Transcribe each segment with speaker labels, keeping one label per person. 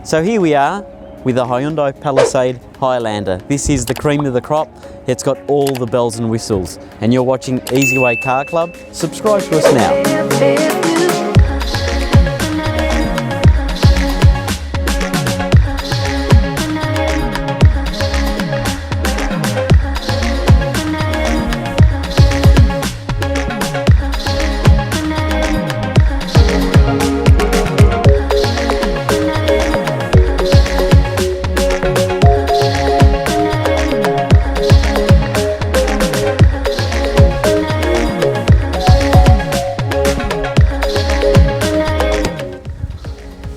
Speaker 1: So here we are with the Hyundai Palisade Highlander. This is the cream of the crop. It's got all the bells and whistles. And you're watching Easy Way Car Club. Subscribe to us now.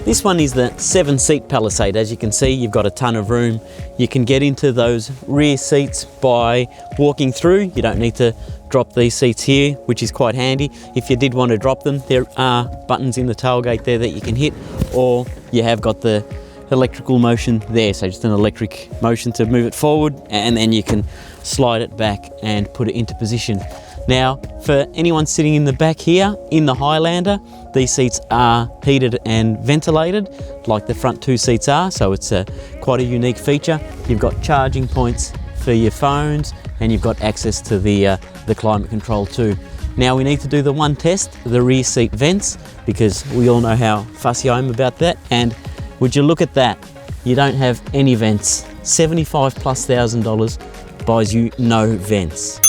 Speaker 1: This one is the 7-seat Palisade. As you can see, you've got a ton of room. You can get into those rear seats by walking through. You don't need to drop these seats here, which is quite handy. If you did want to drop them, there are buttons in the tailgate there that you can hit, or you have got the electrical motion there. So just an electric motion to move it forward, and then you can slide it back and put it into position. Now, for anyone sitting in the back here, in the Highlander, these seats are heated and ventilated, like the front two seats are, so it's quite a unique feature. You've got charging points for your phones, and you've got access to the climate control too. Now we need to do the one test, the rear seat vents, because we all know how fussy I am about that, and would you look at that, you don't have any vents. $75,000+ buys you no vents.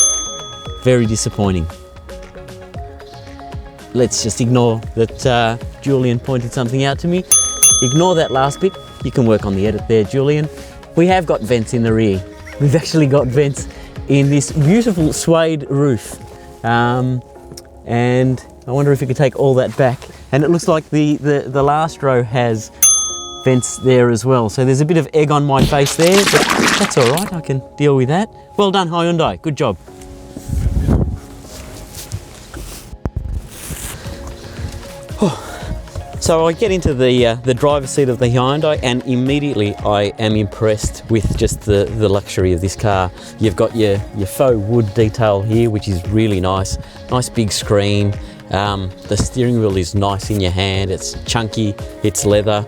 Speaker 1: Very disappointing. Let's just ignore that Julian pointed something out to me. Ignore that last bit. You can work on the edit there, Julian. We have got vents in the rear. We've actually got vents in this beautiful suede roof. And I wonder if you could take all that back. And it looks like the last row has vents there as well. So there's a bit of egg on my face there, but that's all right. I can deal with that. Well done, Hyundai. Good job. So I get into the driver's seat of the Hyundai, and immediately I am impressed with just the luxury of this car. You've got your faux wood detail here, which is really nice. Nice big screen. The steering wheel is nice in your hand. It's chunky, it's leather.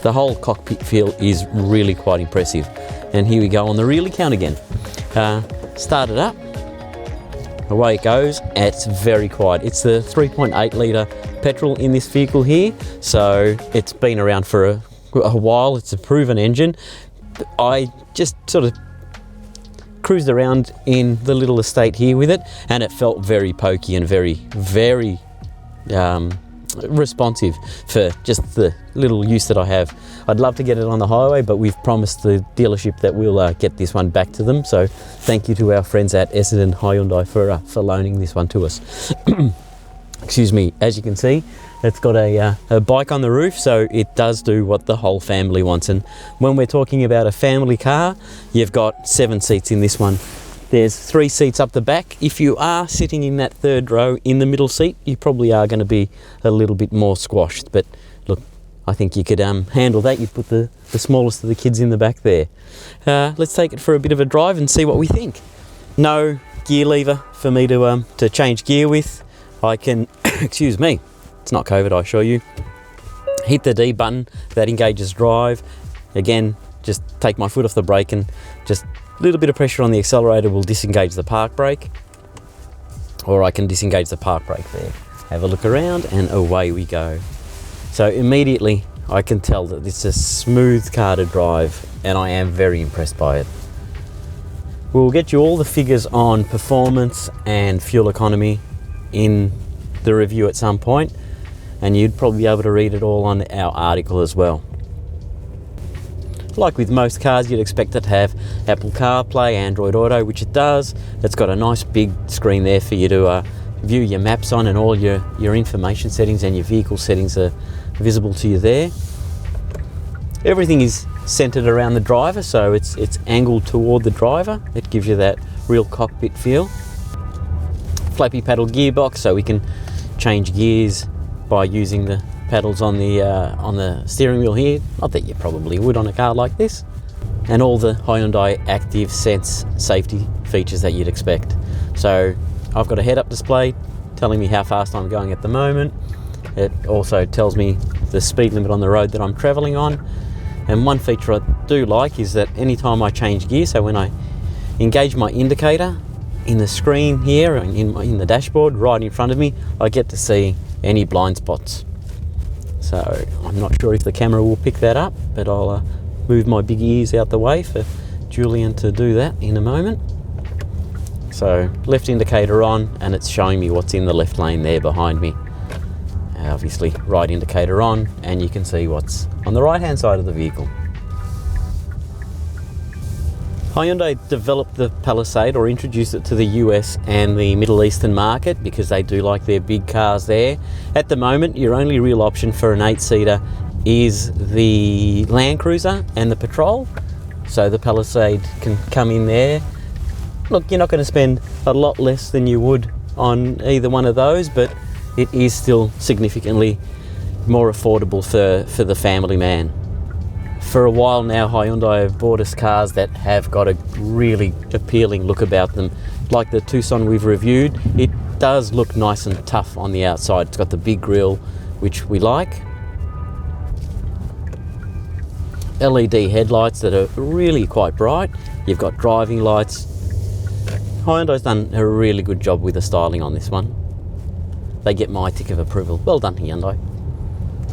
Speaker 1: The whole cockpit feel is really quite impressive. And here we go on the rearly count again. Start it up. Away it goes. It's very quiet. It's the 3.8 litre petrol in this vehicle here, so it's been around for a while. It's a proven engine. I just sort of cruised around in the little estate here with it, and it felt very pokey and very responsive for just the little use that I have. I'd love to get it on the highway, but we've promised the dealership that we'll get this one back to them, so thank you to our friends at Essendon Hyundai for loaning this one to us. Excuse me. As you can see, it's got a bike on the roof, so it does do what the whole family wants. And when we're talking about a family car, you've got 7 seats in this one. There's 3 seats up the back. If you are sitting in that third row in the middle seat, you probably are going to be a little bit more squashed. But look, I think you could handle that. You'd put the smallest of the kids in the back there. Let's take it for a bit of a drive and see what we think. No gear lever for me to change gear with. I can, excuse me, it's not COVID, I assure you. Hit the D button, that engages drive. Again, just take my foot off the brake, and just a little bit of pressure on the accelerator will disengage the park brake. Or I can disengage the park brake there. Have a look around, and away we go. So immediately I can tell that it's a smooth car to drive, and I am very impressed by it. We'll get you all the figures on performance and fuel economy in the review at some point, and you'd probably be able to read it all on our article as well. Like with most cars, you'd expect it to have Apple CarPlay, Android Auto, which it does. It's got a nice big screen there for you to view your maps on, and all your information settings and your vehicle settings are visible to you there. Everything is centered around the driver, so it's angled toward the driver. It gives you that real cockpit feel. Flappy paddle gearbox, so we can change gears by using the paddles on the steering wheel here. Not that you probably would on a car like this. And all the Hyundai Active Sense safety features that you'd expect. So I've got a head-up display telling me how fast I'm going at the moment. It also tells me the speed limit on the road that I'm travelling on. And one feature I do like is that anytime I change gear, so when I engage my indicator in the screen here, in the dashboard right in front of me, I get to see any blind spots. So I'm not sure if the camera will pick that up, but I'll move my big ears out the way for Julian to do that in a moment. So left indicator on, and it's showing me what's in the left lane there behind me. Obviously right indicator on, and you can see what's on the right hand side of the vehicle. Hyundai developed the Palisade, or introduced it to the US and the Middle Eastern market, because they do like their big cars there. At the moment, your only real option for an 8-seater is the Land Cruiser and the Patrol. So the Palisade can come in there. Look, you're not going to spend a lot less than you would on either one of those, but it is still significantly more affordable for the family man. For a while now, Hyundai have bought us cars that have got a really appealing look about them. Like the Tucson we've reviewed, it does look nice and tough on the outside. It's got the big grille, which we like. LED headlights that are really quite bright. You've got driving lights. Hyundai's done a really good job with the styling on this one. They get my tick of approval. Well done, Hyundai.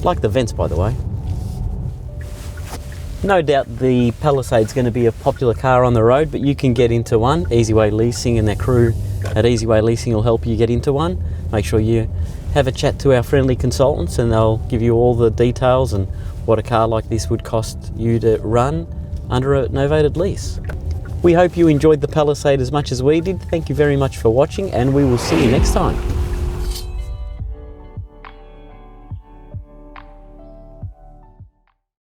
Speaker 1: Like the vents, by the way. No doubt the Palisade's going to be a popular car on the road, but you can get into one. Easyway Leasing and their crew at Easyway Leasing will help you get into one. Make sure you have a chat to our friendly consultants, and they'll give you all the details and what a car like this would cost you to run under a novated lease. We hope you enjoyed the Palisade as much as we did. Thank you very much for watching, and we will see you next time.